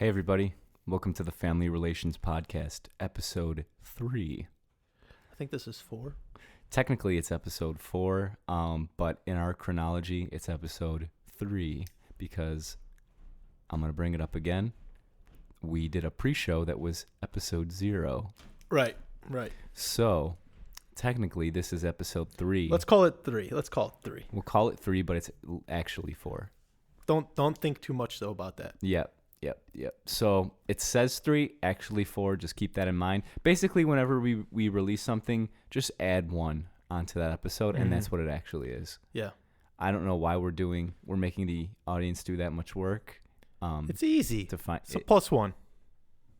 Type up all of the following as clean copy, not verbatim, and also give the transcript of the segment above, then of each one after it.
Hey, everybody. Welcome to the Family Relations Podcast, episode 3. I think this is 4. Technically, it's episode 4, but in our chronology, it's episode 3 because I'm going to bring it up again. We did a pre-show that was episode 0. Right. So, technically, this is episode 3. Let's call it 3. We'll call it 3, but it's actually 4. Don't think too much, though, about that. Yep. So it says 3, actually 4. Just keep that in mind. Basically, whenever we release something, just add 1 onto that episode, and that's what it actually is. Yeah. I don't know why we're making the audience do that much work. It's easy to find. So +1.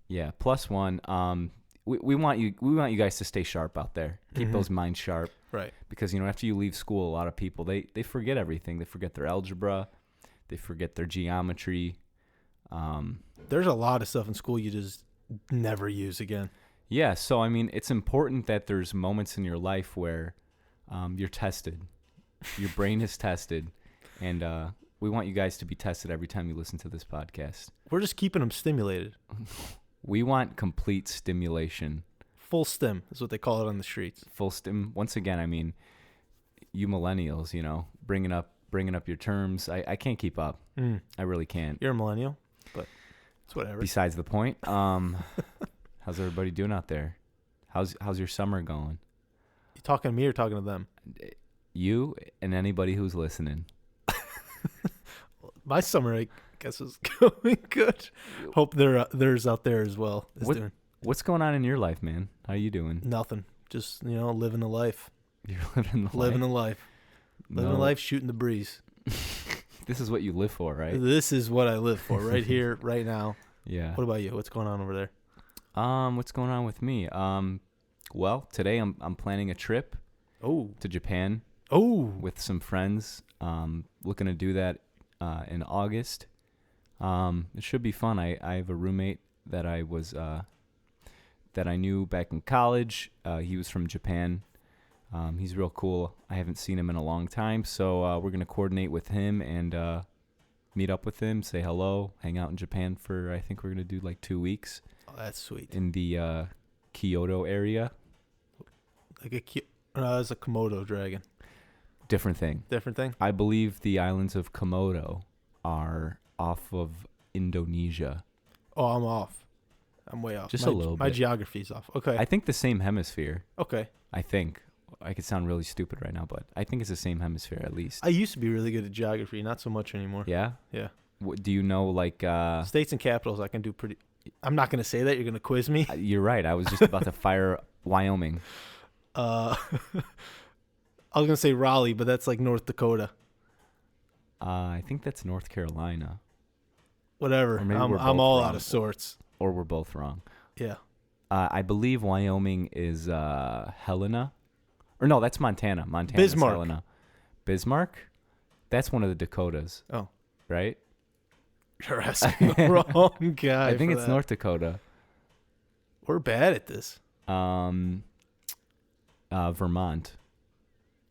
Yeah, +1. We want you guys to stay sharp out there. Keep those minds sharp. Right. Because after you leave school, a lot of people they forget everything. They forget their algebra. They forget their geometry. There's a lot of stuff in school you just never use again. Yeah, so it's important that there's moments in your life where you're tested. Your brain is tested, and we want you guys to be tested every time you listen to this podcast. We're just keeping them stimulated. We want complete stimulation. Full stim is what they call it on the streets. Full stim. Once again, you millennials, bringing up your terms. I can't keep up. I really can't. You're a millennial, but it's whatever. Besides the point. How's everybody doing out there? How's your summer going? You talking to me or talking to them? You and anybody who's listening. My summer, I guess, is going good. Hope theirs out there as well. What's going on in your life, man? How you doing? Nothing. Just living the life. You're living the life. Living the life, shooting the breeze. This is what you live for, right? This is what I live for, right here, right now. Yeah. What about you? What's going on over there? What's going on with me? Well, today I'm planning a trip. To Japan. With some friends. Looking to do that in August. It should be fun. I have a roommate that I knew back in college. He was from Japan. He's real cool. I haven't seen him in a long time, so we're gonna coordinate with him and meet up with him, say hello, hang out in Japan for. I think we're gonna do like 2 weeks. Oh, that's sweet. In the Kyoto area. It's a Komodo dragon. Different thing. I believe the islands of Komodo are off of Indonesia. Oh, I'm off. I'm way off. Just a little bit. My geography's off. Okay. I think the same hemisphere. Okay. I think. I could sound really stupid right now, but I think it's the same hemisphere at least. I used to be really good at geography, not so much anymore. Yeah? Yeah. Do you know, states and capitals I can do pretty... I'm not going to say that. You're going to quiz me. You're right. I was just about to fire Wyoming. I was going to say Raleigh, but that's like North Dakota. I think that's North Carolina. Whatever. I'm all out of sorts. Or we're both wrong. Yeah. I believe Wyoming is Helena. Or no, that's Montana. Montana's Bismarck. Helena. Bismarck? That's one of the Dakotas. Oh. Right? You're asking the wrong guy. I think it's North Dakota. We're bad at this. Vermont.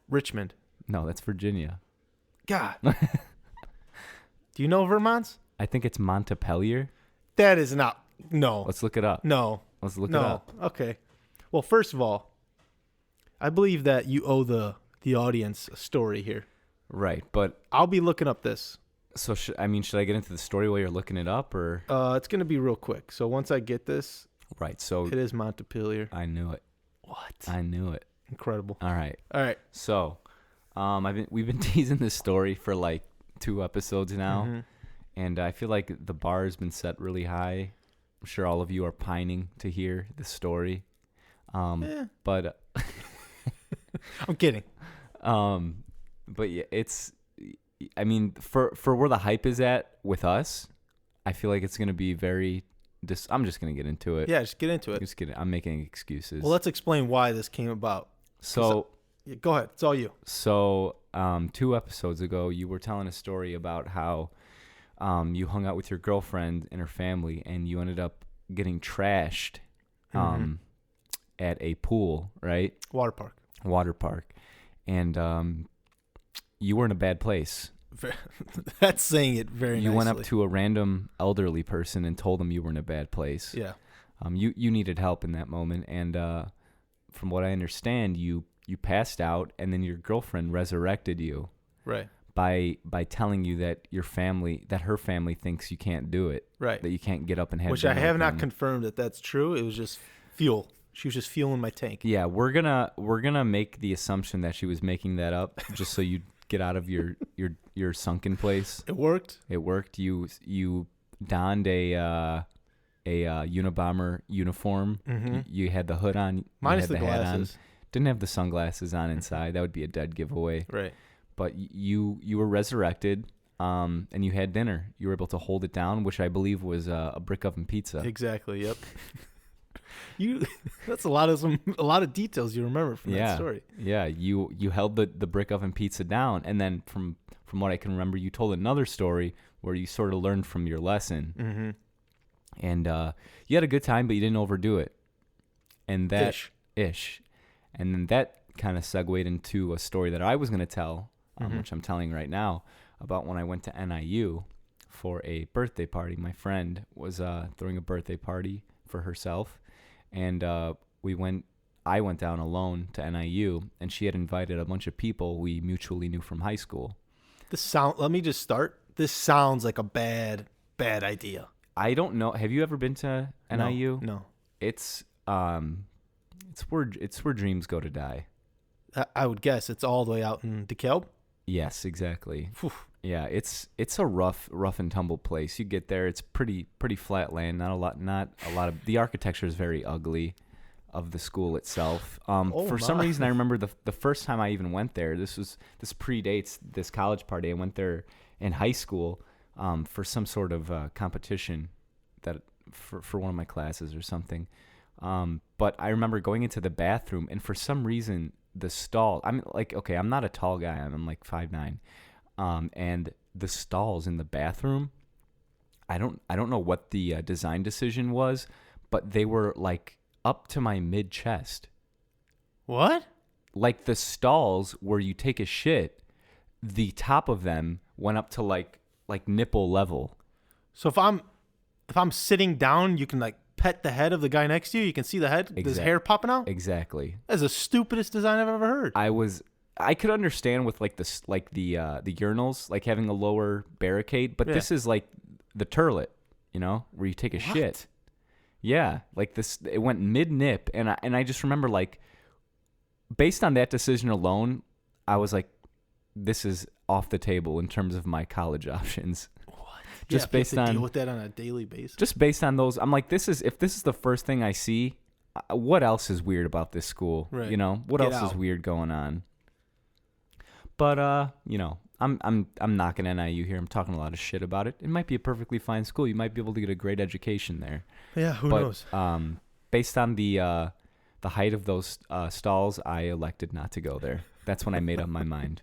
Richmond. No, that's Virginia. God. Do you know Vermont's? I think it's Montpelier. That is not. No. Let's look it up. No. Let's look it up. Okay. Well, first of all, I believe that you owe the audience a story here. Right, but I'll be looking up this. So should I get into the story while you're looking it up, or? It's gonna be real quick. So once I get this, right. So it is Montpelier. I knew it. What? I knew it. Incredible. All right. So, we've been teasing this story for like 2 episodes now, and I feel like the bar has been set really high. I'm sure all of you are pining to hear the story. But I'm kidding. But yeah, it's. For where the hype is at with us, I feel like it's gonna be very. I'm just gonna get into it. Yeah, just get into it. I'm making excuses. Well, let's explain why this came about. So, go ahead. It's all you. So, 2 episodes ago, you were telling a story about how you hung out with your girlfriend and her family, and you ended up getting trashed at a pool, right? Water park. And you were in a bad place. That's saying it very nicely. You went up to a random elderly person and told them you were in a bad place. Yeah. You needed help in that moment, and from what I understand, you passed out, and then your girlfriend resurrected you. Right. By telling you that her family thinks you can't do it. Right. That you can't get up and have Which I dinner have with not them. confirmed that that's true. It was just fuel. She was just fueling my tank. Yeah, we're gonna make the assumption that she was making that up just so you get out of your sunken place. It worked. It worked. You donned a Unabomber uniform. Mm-hmm. You had the hood on. Minus you had the hat on. glasses. Didn't have the sunglasses on inside. That would be a dead giveaway. Right. But you were resurrected, and you had dinner. You were able to hold it down, which I believe was a brick oven pizza. Exactly. Yep. That's a lot of details you remember from that story. Yeah. You held the brick oven pizza down, and then from what I can remember, you told another story where you sort of learned from your lesson. Mm-hmm. And you had a good time, but you didn't overdo it. And that ish. And then that kind of segued into a story that I was going to tell, which I'm telling right now, about when I went to NIU for a birthday party. My friend was throwing a birthday party for herself, and I went down alone to NIU, and she had invited a bunch of people we mutually knew from high school. Let me just start. This sounds like a bad idea. I don't know. Have you ever been to NIU? No. It's where dreams go to die. I would guess it's all the way out in DeKalb. Yes, exactly. Whew. Yeah, it's a rough and tumble place. You get there, it's pretty flat land. Not a lot of the architecture is very ugly of the school itself. For some reason, I remember the first time I even went there. This predates this college party. I went there in high school for some sort of competition that for one of my classes or something. But I remember going into the bathroom, and for some reason, the stall. I'm like, okay, I'm not a tall guy. I'm like 5'9", and the stalls in the bathroom. I don't know what the design decision was, but they were like up to my mid chest. What? Like the stalls where you take a shit, the top of them went up to like nipple level. So if I'm sitting down, you can like pet the head of the guy next to you. You can see the head, his hair popping out. Exactly. That's the stupidest design I've ever heard. I could understand with like the urinals, like having a lower barricade, but this is like the turlet, where you take a shit. Yeah, like this, it went mid nip, and I just remember like, based on that decision alone, I was like, this is off the table in terms of my college options. Just based on deal with that on a daily basis. Just based on those, I'm like, if this is the first thing I see, what else is weird about this school? Right. What else is weird going on? But I'm knocking NIU here. I'm talking a lot of shit about it. It might be a perfectly fine school. You might be able to get a great education there. Yeah, who knows? Based on the height of those stalls, I elected not to go there. That's when I made up my mind.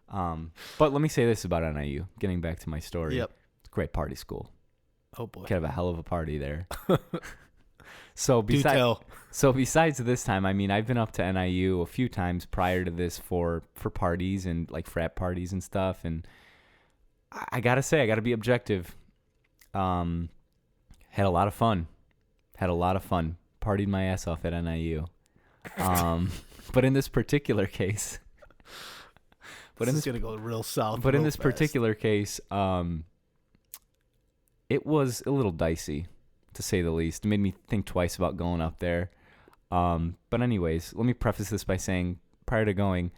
But let me say this about NIU. Getting back to my story. Yep. Great party school. Oh boy. Could have a hell of a party there. So besides this time, I mean, I've been up to NIU a few times prior to this for parties and like frat parties and stuff, and I gotta say, I gotta be objective. Had a lot of fun. Partied my ass off at NIU. But in this particular case, this is gonna go real south. But in this particular case, it was a little dicey, to say the least. It made me think twice about going up there. But anyways, let me preface this by saying, prior to going,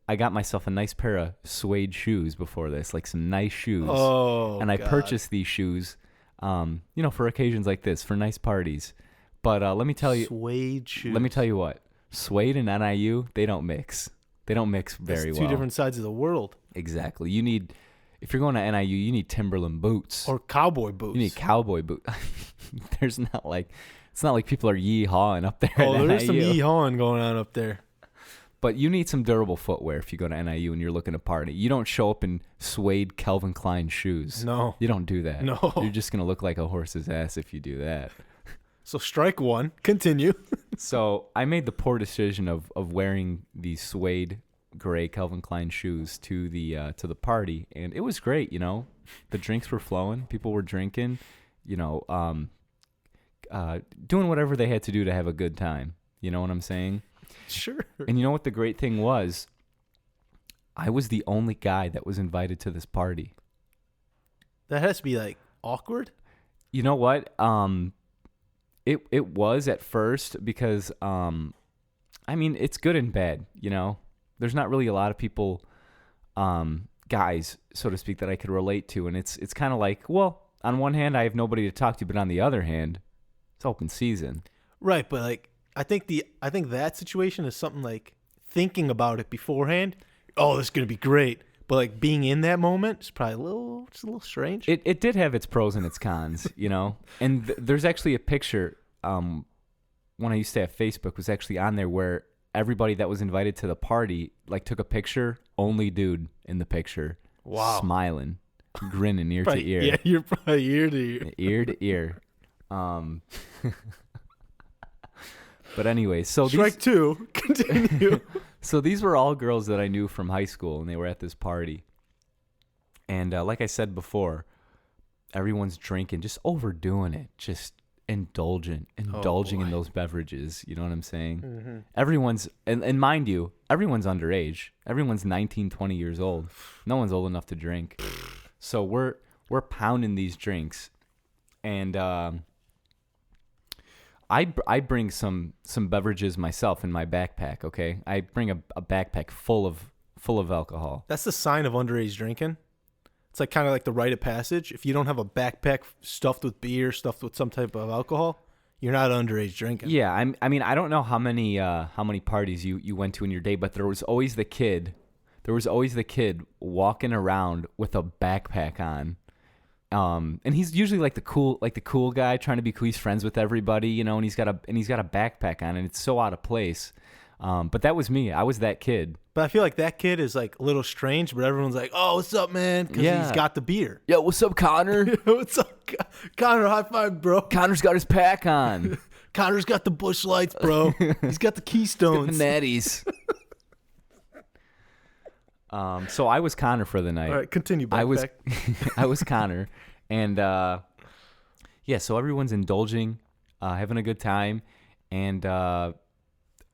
I got myself a nice pair of suede shoes before this, like some nice shoes. Oh, and I purchased these shoes, for occasions like this, for nice parties. But let me tell you, suede shoes. Let me tell you what, suede and NIU, they don't mix. They don't mix very well. Two different sides of the world. Exactly. If you're going to NIU, you need Timberland boots. Or cowboy boots. You need cowboy boots. It's not like people are yee-hawing up there. Oh, there's some yee-hawing going on up there. But you need some durable footwear if you go to NIU and you're looking to party. You don't show up in suede Calvin Klein shoes. No. You don't do that. No. You're just going to look like a horse's ass if you do that. So strike one. Continue. So I made the poor decision of wearing these suede gray Calvin Klein shoes to the party, and it was great. The drinks were flowing, people were drinking, doing whatever they had to do to have a good time. You know what I'm saying? Sure. And you know what the great thing was? I was the only guy that was invited to this party. That has to be like awkward. You know what? It was at first because it's good and bad, There's not really a lot of people, guys, so to speak, that I could relate to, and it's kind of like, well, on one hand, I have nobody to talk to, but on the other hand, it's open season. Right, but like I think that situation is something like thinking about it beforehand. Oh, this is gonna be great. But like being in that moment is probably just a little strange. It did have its pros and its cons, And there's actually a picture when I used to have Facebook was actually on there where everybody that was invited to the party like took a picture, only dude in the picture. Wow. Smiling, grinning ear to ear. Yeah, you're probably ear to ear. Ear to ear. But anyway, so Strike two. Continue. So these were all girls that I knew from high school, and they were at this party. And like I said before, everyone's drinking, just overdoing it, just indulging in those beverages. You know what I'm saying? Mm-hmm. Everyone's, and mind you, everyone's underage. Everyone's 19, 20 years old. No one's old enough to drink. So we're pounding these drinks, and I bring some beverages myself in my backpack. Okay, I bring a backpack full of alcohol. That's the sign of underage drinking. It's like kind of like the rite of passage. If you don't have a backpack stuffed with beer, stuffed with some type of alcohol, you're not underage drinking. Yeah, I don't know how many parties you went to in your day, but there was always the kid. There was always the kid walking around with a backpack on. And he's usually like the cool guy trying to be cool. He's friends with everybody, and he's got a backpack on, and it's so out of place. But that was me. I was that kid. But I feel like that kid is like a little strange, but everyone's like, "Oh, what's up, man?" Because he's got the beer. Yo, what's up, Connor? What's up, Connor? High five, bro. Connor's got his pack on. Connor's got the Busch Lights, bro. He's got the Keystones. The Natties. So I was Connor for the night. All right, continue. Backpack. I was Connor, and so everyone's indulging, having a good time, and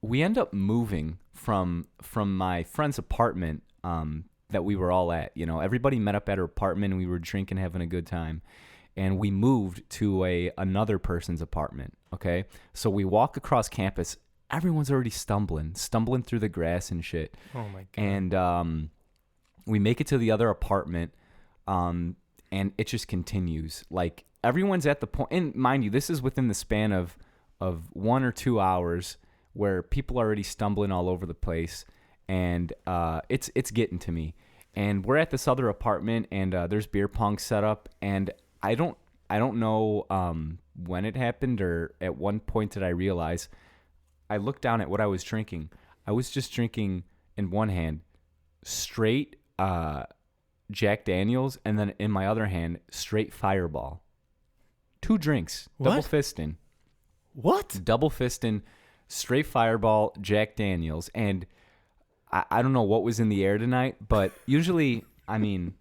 we end up moving from my friend's apartment that we were all at. Everybody met up at her apartment, and we were drinking, having a good time, and we moved to another person's apartment. Okay, so we walk across campus. Everyone's already stumbling through the grass and shit. Oh my God. And we make it to the other apartment, and it just continues. Like everyone's at the point, and mind you, this is within the span of 1 or 2 hours where people are already stumbling all over the place, and it's getting to me. And we're at this other apartment, and there's beer pong set up, and I don't know when it happened or at one point did I realize. I looked down at what I was drinking. I was just drinking in one hand straight Jack Daniels, and then in my other hand straight Fireball. 2 drinks. What? Double fisting. What? Double fisting, straight Fireball, Jack Daniels. And I don't know what was in the air tonight, but usually, I'm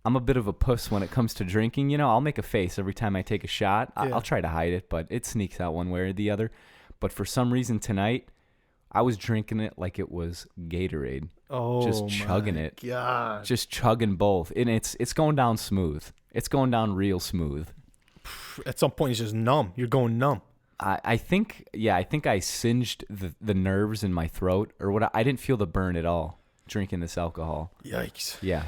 a bit of a puss when it comes to drinking. I'll make a face every time I take a shot. Yeah. I'll try to hide it, but it sneaks out one way or the other. But for some reason tonight, I was drinking it like it was Gatorade. Oh, just chugging it. God. Just chugging both. And it's going down smooth. It's going down real smooth. At some point, it's just numb. You're going numb. I think I singed the nerves in my throat or what. I didn't feel the burn at all drinking this alcohol. Yikes. Yeah.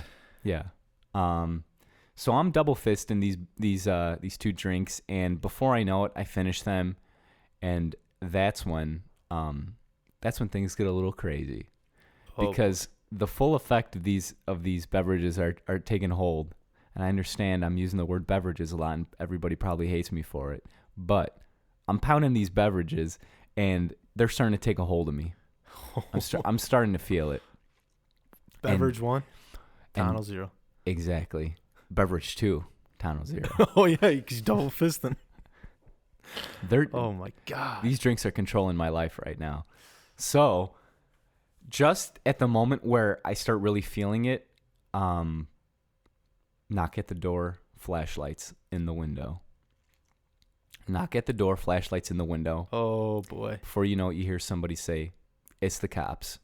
So I'm double fisting these 2 drinks, and before I know it, I finish them, and that's when things get a little crazy, because the full effect of these beverages are taking hold. And I understand I'm using the word beverages a lot, and everybody probably hates me for it, but I'm pounding these beverages, and they're starting to take a hold of me. I'm starting to feel it. Beverage 1, Tano 0. Exactly. Beverage 2, Tano 0. Oh yeah, because double fisting. Oh my God. These drinks are controlling my life right now. So just at the moment where I start really feeling it, knock at the door, flashlights in the window. Knock at the door, flashlights in the window. Oh, boy. Before you know it, you hear somebody say, "It's the cops."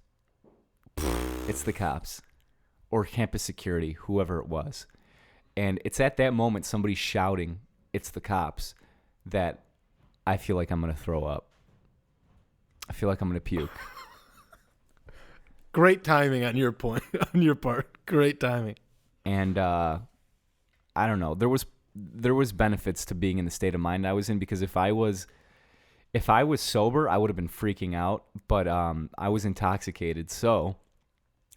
It's the cops. Or campus security, whoever it was. And it's at that moment, somebody shouting, "It's the cops," that I feel like I'm going to throw up. I feel like I'm going to puke. Great timing on your point, on your part. Great timing. And I don't know. There was benefits to being in the state of mind I was in, because if I was sober, I would have been freaking out. But I was intoxicated, so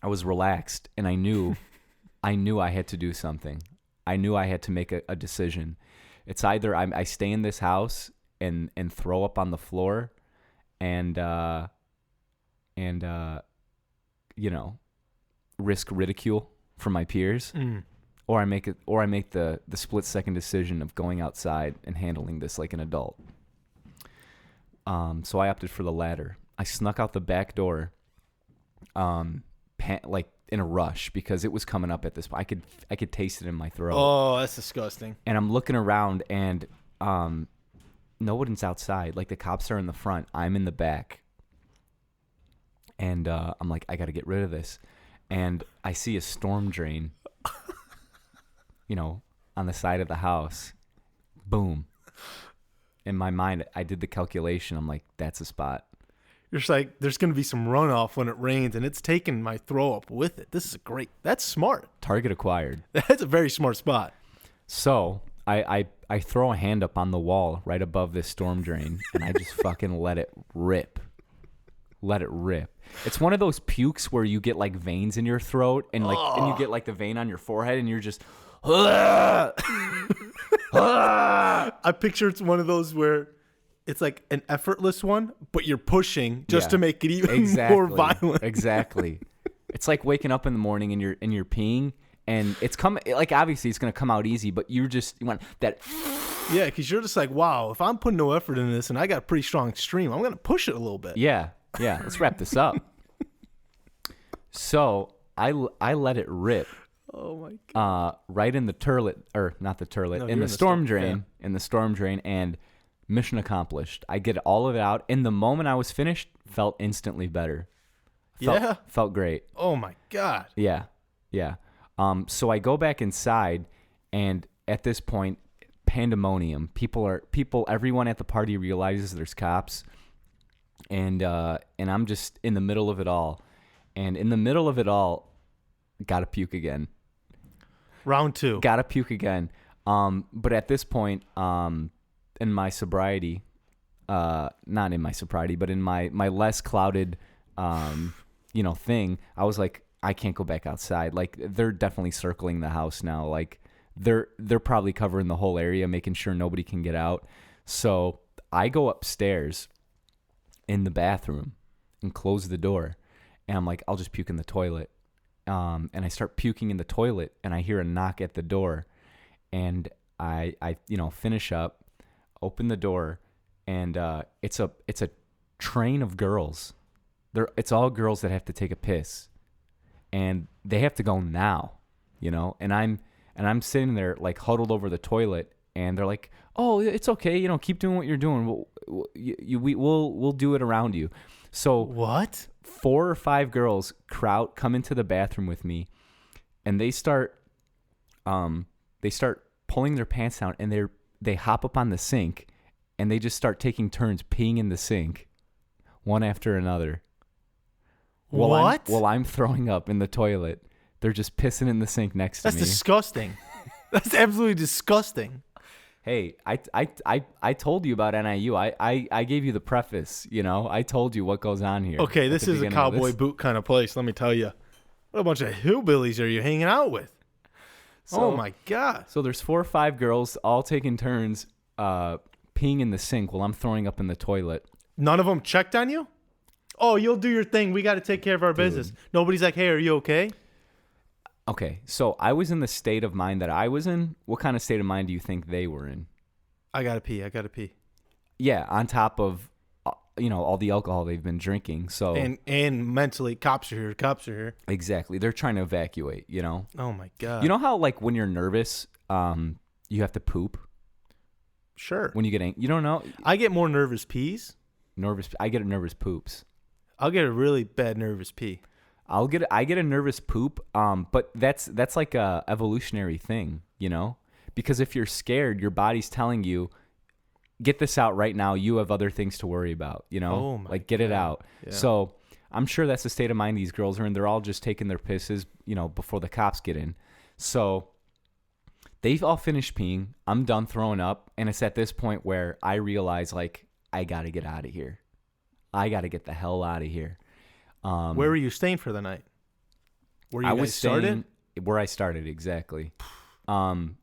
I was relaxed, and I knew I had to do something. I knew I had to make a decision. It's either I stay in this house and throw up on the floor, and risk ridicule from my peers, or I make the split second decision of going outside and handling this like an adult. So I opted for the latter. I snuck out the back door, like in a rush, because it was coming up at this point. I could taste it in my throat. Oh, that's disgusting. And I'm looking around, and nobody's outside. Like, the cops are in the front. I'm in the back. And I'm like, I got to get rid of this. And I see a storm drain, on the side of the house. Boom. In my mind, I did the calculation. I'm like, that's a spot. You're just like, there's going to be some runoff when it rains, and it's taking my throw up with it. That's smart. Target acquired. That's a very smart spot. So I throw a hand up on the wall right above this storm drain, and I just fucking let it rip. Let it rip. It's one of those pukes where you get like veins in your throat, and and you get like the vein on your forehead, and you're just I picture it's one of those where it's like an effortless one, but you're pushing just to make it even more violent. Exactly. It's like waking up in the morning and you're peeing, and it's coming, like, obviously it's going to come out easy, but you want that. Yeah, because you're just like, wow, if I'm putting no effort in this and I got a pretty strong stream, I'm going to push it a little bit. Yeah. Let's wrap this up. So I let it rip. Oh my God. Right in the turlet, or not the turlet, in the storm drain. Yeah. In the storm drain, and mission accomplished. I get all of it out. And the moment I was finished, felt instantly better. Felt great. Oh my God. Yeah. So I go back inside, and at this point, pandemonium. Everyone at the party realizes there's cops, and I'm just in the middle of it all. And in the middle of it all, gotta puke again. Round 2. Gotta puke again. But at this point, in my sobriety, not in my sobriety, but in my less clouded, thing, I was like, I can't go back outside. Like, they're definitely circling the house now. Like, they're probably covering the whole area, making sure nobody can get out. So I go upstairs in the bathroom and close the door, and I'm like, I'll just puke in the toilet. And I start puking in the toilet, and I hear a knock at the door, and I finish up, open the door, and it's a train of girls. It's all girls that have to take a piss, and they have to go now, and I'm sitting there like huddled over the toilet, and they're like, "Oh, it's okay, keep doing what you're doing. We'll do it around you." So what? 4 or 5 girls come into the bathroom with me, and they start pulling their pants down, and they hop up on the sink, and they just start taking turns peeing in the sink, one after another. While I'm throwing up in the toilet, they're just pissing in the sink next to me. That's disgusting. That's absolutely disgusting. Hey, I told you about NIU. I gave you the preface, I told you what goes on here. Okay, this is a cowboy boot kind of place, let me tell you. What a bunch of hillbillies are you hanging out with? Oh my God. So there's 4 or 5 girls all taking turns peeing in the sink while I'm throwing up in the toilet. None of them checked on you? Oh, you'll do your thing. We got to take care of our business. Nobody's like, hey, are you okay? Okay, so I was in the state of mind that I was in. What kind of state of mind do you think they were in? I gotta pee. Yeah, on top of all the alcohol they've been drinking. So and mentally, cops are here. Exactly. They're trying to evacuate, Oh my God. You know how like when you're nervous, you have to poop? Sure. When you get angry. You don't know? I get more nervous pees. I get nervous poops. I'll get a really bad nervous pee. I get a nervous poop, but that's like a evolutionary thing, because if you're scared, your body's telling you, get this out right now. You have other things to worry about, Oh my like get it God. out. Yeah. So I'm sure that's the state of mind these girls are in. They're all just taking their pisses, before the cops get in. So they've all finished peeing. I'm done throwing up. And it's at this point where I realize, like, I got to get out of here. I got to get the hell out of here. Where were you staying for the night? Where you I guys was started? Where I started, exactly. And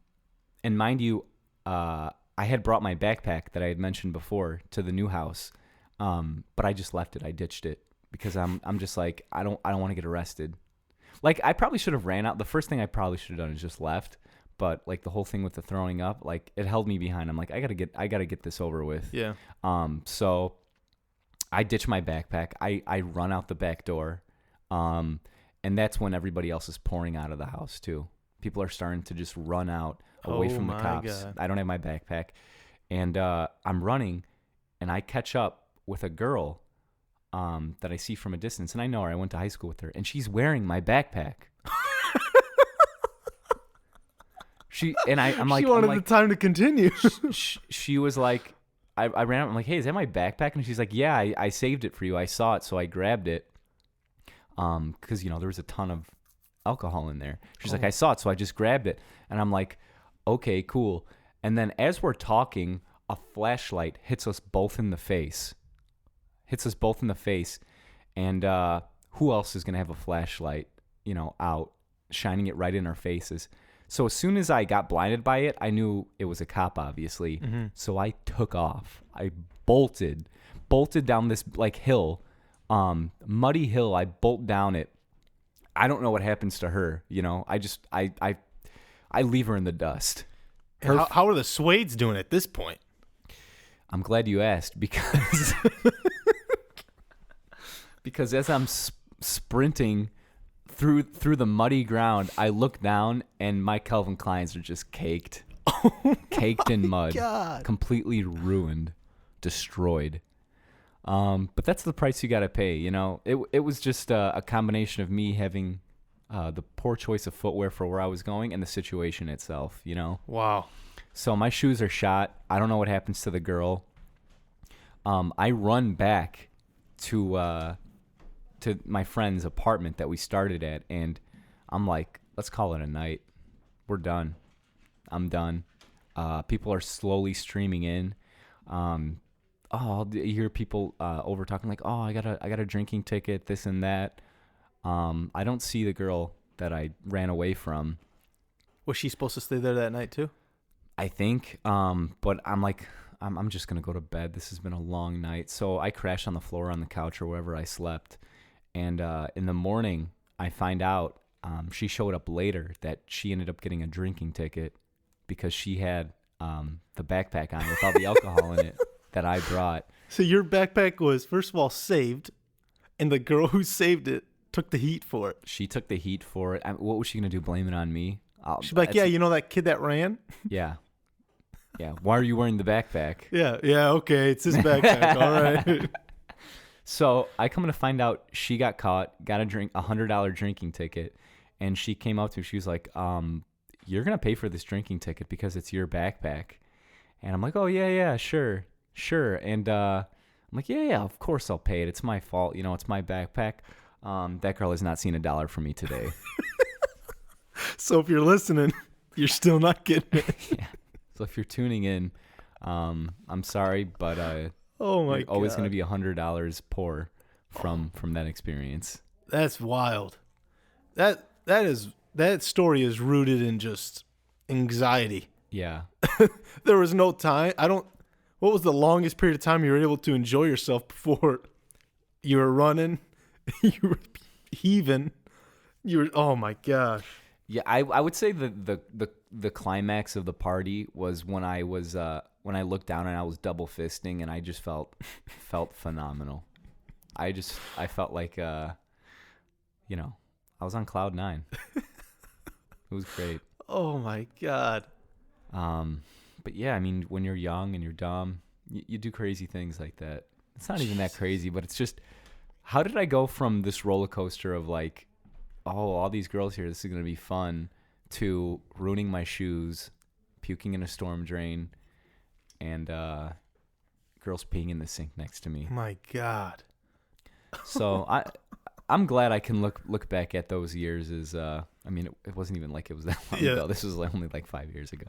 mind you, I had brought my backpack that I had mentioned before to the new house, but I just left it. I ditched it because I'm just like, I don't want to get arrested. Like, I probably should have ran out. The first thing I probably should have done is just left. But like the whole thing with the throwing up, like it held me behind. I'm like, I gotta get this over with. Yeah. So I ditch my backpack. I run out the back door. And that's when everybody else is pouring out of the house too. People are starting to just run out away from the cops. God. I don't have my backpack. And I'm running, and I catch up with a girl that I see from a distance. And I know her. I went to high school with her. And she's wearing my backpack. I'm like, she wanted the time to continue. she was like, I ran out. I'm like, hey, is that my backpack? And she's like, yeah, I saved it for you. I saw it, so I grabbed it. Because there was a ton of alcohol in there. She's like, I saw it, so I just grabbed it. And I'm like, okay, cool. And then as we're talking, a flashlight hits us both in the face. And who else is gonna have a flashlight, out, shining it right in our faces? So as soon as I got blinded by it, I knew it was a cop, obviously. Mm-hmm. So I took off. I bolted down this like hill, muddy hill. I bolt down it. I don't know what happens to her. I leave her in the dust. How are the Swades doing at this point? I'm glad you asked because because as I'm sprinting through the muddy ground, I look down and my Calvin Kleins are just caked in mud, God. Completely ruined, destroyed. But that's the price you got to pay. It was just a combination of me having the poor choice of footwear for where I was going and the situation itself. Wow. So my shoes are shot. I don't know what happens to the girl. I run back to my friend's apartment that we started at, and I'm like, let's call it a night. We're done. I'm done. People are slowly streaming in. You hear people over talking like, oh, I got a drinking ticket, this and that. I don't see the girl that I ran away from. Was she supposed to stay there that night too? I think. But I'm like, I'm just gonna go to bed. This has been a long night. So I crashed on the floor on the couch or wherever I slept. And in the morning, I find out she showed up later that she ended up getting a drinking ticket because she had the backpack on with all the alcohol in it that I brought. So your backpack was, first of all, saved, and the girl who saved it took the heat for it. She took the heat for it. What was she going to do, blame it on me? She's like, yeah, that kid that ran? Yeah. Yeah. Why are you wearing the backpack? Yeah, okay, it's his backpack, all right. So I come to find out she got caught, got a $100 drinking ticket, and she came up to me. She was like, you're going to pay for this drinking ticket because it's your backpack. And I'm like, oh, yeah, sure. And I'm like, yeah, of course I'll pay it. It's my fault. It's my backpack. That girl has not seen $1 from me today. So if you're listening, you're still not getting it. Yeah. So if you're tuning in, I'm sorry, but oh my you're God. always going to be $100 poor from that experience. That's wild. That story is rooted in just anxiety. Yeah. There was no time. What was the longest period of time you were able to enjoy yourself before you were running, you were heaving, oh my gosh. Yeah, I would say the climax of the party was when I was when I looked down and I was double fisting, and I just felt phenomenal. I felt like I was on cloud 9. It was great. Oh my God. But yeah, I mean, when you're young and you're dumb, you do crazy things like that. It's not even that crazy, but it's just, how did I go from this roller coaster of like, oh, all these girls here, this is going to be fun, to ruining my shoes, puking in a storm drain, and girls peeing in the sink next to me. My God. So I'm glad I can look back at those years as, I mean, it wasn't even like it was that long ago. This was only like 5 years ago.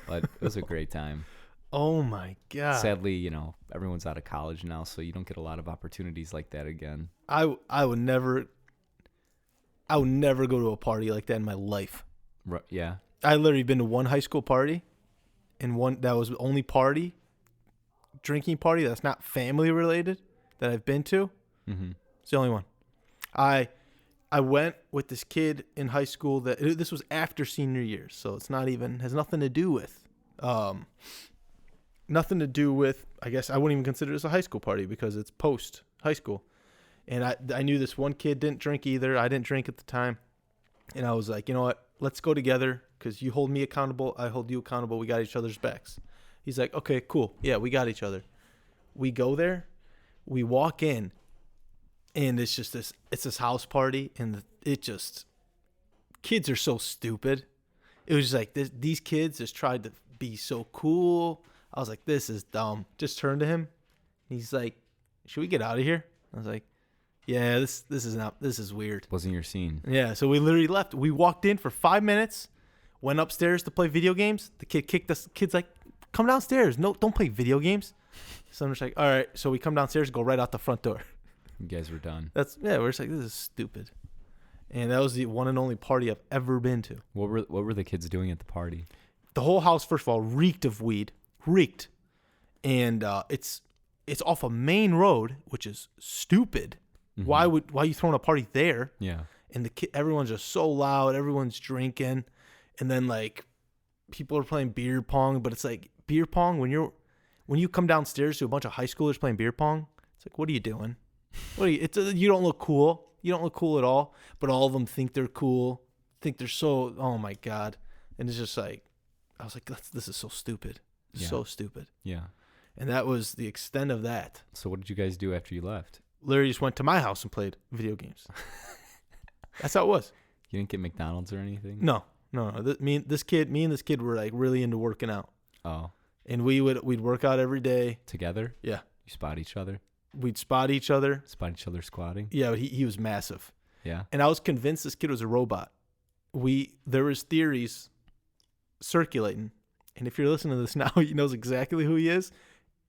But it was a great time. Oh, my God. Sadly, everyone's out of college now, so you don't get a lot of opportunities like that again. I would never go to a party like that in my life. Yeah. I literally been to one high school party, and one that was the only drinking party that's not family related that I've been to. Mm-hmm. It's the only one. I went with this kid in high school this was after senior year, so it's not even, has nothing to do with, I guess I wouldn't even consider this a high school party because it's post high school. And I knew this one kid didn't drink either. I didn't drink at the time. And I was like, you know what? Let's go together because you hold me accountable. I hold you accountable. We got each other's backs. He's like, okay, cool. Yeah, we got each other. We go there. We walk in. And it's just this house party. And kids are so stupid. It was just like these kids just tried to be so cool. I was like, this is dumb. Just turned to him. He's like, should we get out of here? I was like, yeah, this is weird. Wasn't your scene. Yeah, so we literally left. We walked in for 5 minutes, went upstairs to play video games. The kid kicked us. The kid's like, come downstairs. No, don't play video games. So I'm just like, all right. So we come downstairs, go right out the front door. You guys were done. We're just like, this is stupid. And that was the one and only party I've ever been to. What were the kids doing at the party? The whole house, first of all, reeked of weed. And it's off a main road, which is stupid. Mm-hmm. Why are you throwing a party there? Yeah. And everyone's just so loud. Everyone's drinking, and then like people are playing beer pong. But it's like beer pong when you come downstairs to a bunch of high schoolers playing beer pong. It's like, what are you doing? You don't look cool. You don't look cool at all. But all of them think they're cool. Think they're so. Oh my God! And it's just like, I was like, this is so stupid. Yeah. So stupid. Yeah. And that was the extent of that. So what did you guys do after you left? Literally just went to my house and played video games. That's how it was. You didn't get McDonald's or anything? No. Me and this kid were like really into working out. Oh. And we'd work out every day. Together? Yeah. You spot each other? We'd spot each other. Spot each other squatting? Yeah, he was massive. Yeah. And I was convinced this kid was a robot. There was theories circulating. And if you're listening to this now, he knows exactly who he is.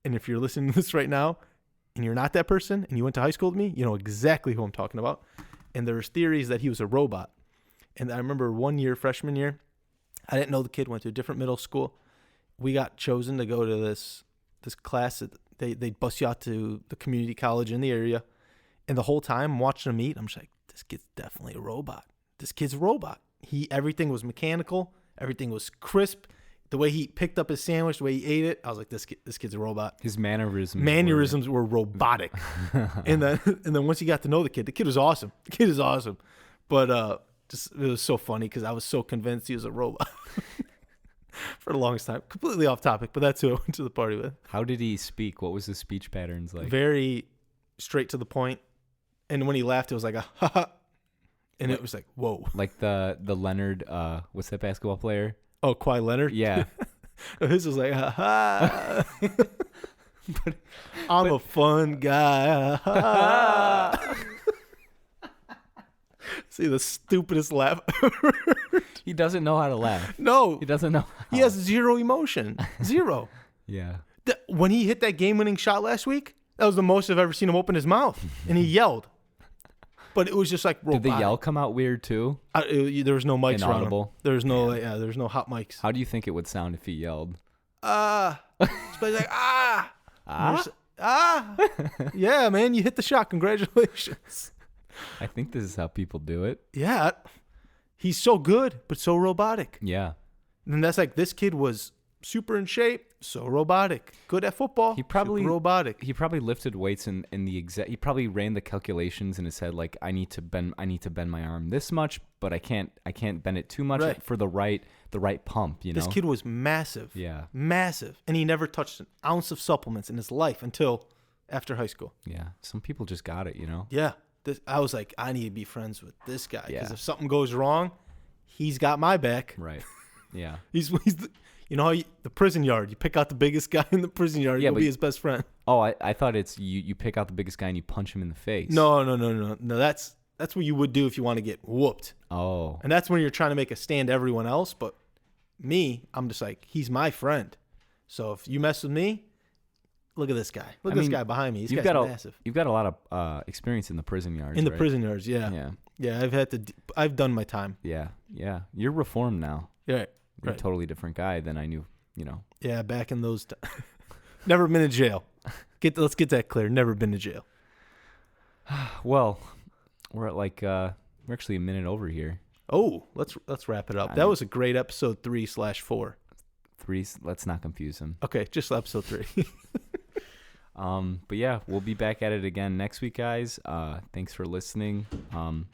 And if you're listening to this right now and you're not that person and you went to high school with me, you know exactly who I'm talking about. And there was theories that he was a robot. And I remember one year, freshman year, I didn't know the kid, went to a different middle school. We got chosen to go to this class. They'd bus you out to the community college in the area. And the whole time I'm watching him eat, I'm just like, this kid's definitely a robot. This kid's a robot. Everything was mechanical. Everything was crisp. The way he picked up his sandwich, the way he ate it, I was like, this kid's a robot. His mannerisms were robotic. and then once you got to know the kid was awesome. The kid is awesome. But it was so funny because I was so convinced he was a robot for the longest time. Completely off topic, but that's who I went to the party with. How did he speak? What was his speech patterns like? Very straight to the point. And when he laughed, it was like a ha ha. And it was like, whoa. Like the Leonard, what's that basketball player? Oh, Kawhi Leonard? Yeah. His was like, ha ha. But I'm a fun guy. Ha ha. See, the stupidest laugh ever. He doesn't know how to laugh. No. He doesn't know how. He has zero emotion. Zero. Yeah. When he hit that game-winning shot last week, that was the most I've ever seen him open his mouth. And he yelled. But it was just like robotic. Did the yell come out weird too? There was no mics Inaudible. around him. There's no, there's no hot mics. How do you think it would sound if he yelled? But he's like, yeah, man, you hit the shot. Congratulations. I think this is how people do it. Yeah. He's so good, but so robotic. Yeah. And that's like, this kid was super in shape, so robotic. Good at football, He probably super robotic. He probably lifted weights in the exact. He probably ran the calculations in his head like I need to bend my arm this much, but I can't bend it too much Right. for the right pump. You know, This kid was massive. Yeah. Massive, and he never touched an ounce of supplements in his life until after high school. Yeah, some people just got it. You know. Yeah, I was like, I need to be friends with this guy because Yeah. if something goes wrong, he's got my back. Right. Yeah. He's the, you know how the prison yard. You pick out the biggest guy in the prison yard. Yeah, You'll but be his best friend. Oh, I thought it's you pick out the biggest guy and you punch him in the face. No. That's what you would do if you want to get whooped. Oh. And that's when you're trying to make a stand to everyone else. But me, I'm just like, he's my friend. So if you mess with me, look at this guy. Look at this guy behind me. He's massive. You've got a lot of experience in the prison yards. In the right? prison yards, yeah. Yeah, I've done my time. Yeah. You're reformed now. Yeah, You're a totally different guy than I knew. You know. Yeah, back in those never been to jail. Let's get that clear. Never been to jail. Well, we're at we're actually a minute over here. Oh, let's wrap it up. That was a great episode 3/4. 3. Let's not confuse them. Okay, just episode 3. But yeah, we'll be back at it again next week, guys. Thanks for listening.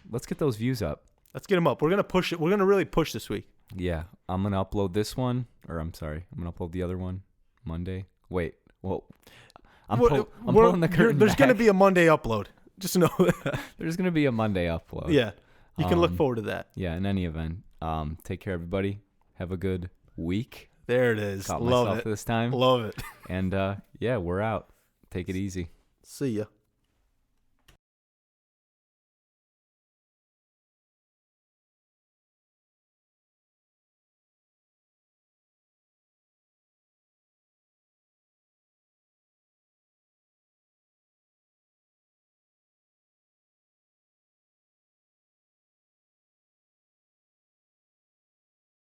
Let's get those views up. Let's get them up. We're gonna push it. We're gonna really push this week. Yeah, I'm gonna upload this one, or I'm gonna upload the other one Monday. Wait, well, I'm pulling the curtain There's back. gonna be a Monday upload. Just know that. There's gonna be a Monday upload. Yeah, you can look forward to that. Yeah, in any event, take care, everybody. Have a good week. There it is. Caught Love myself it. this time. Love it. And yeah, we're out. Take it easy. See ya.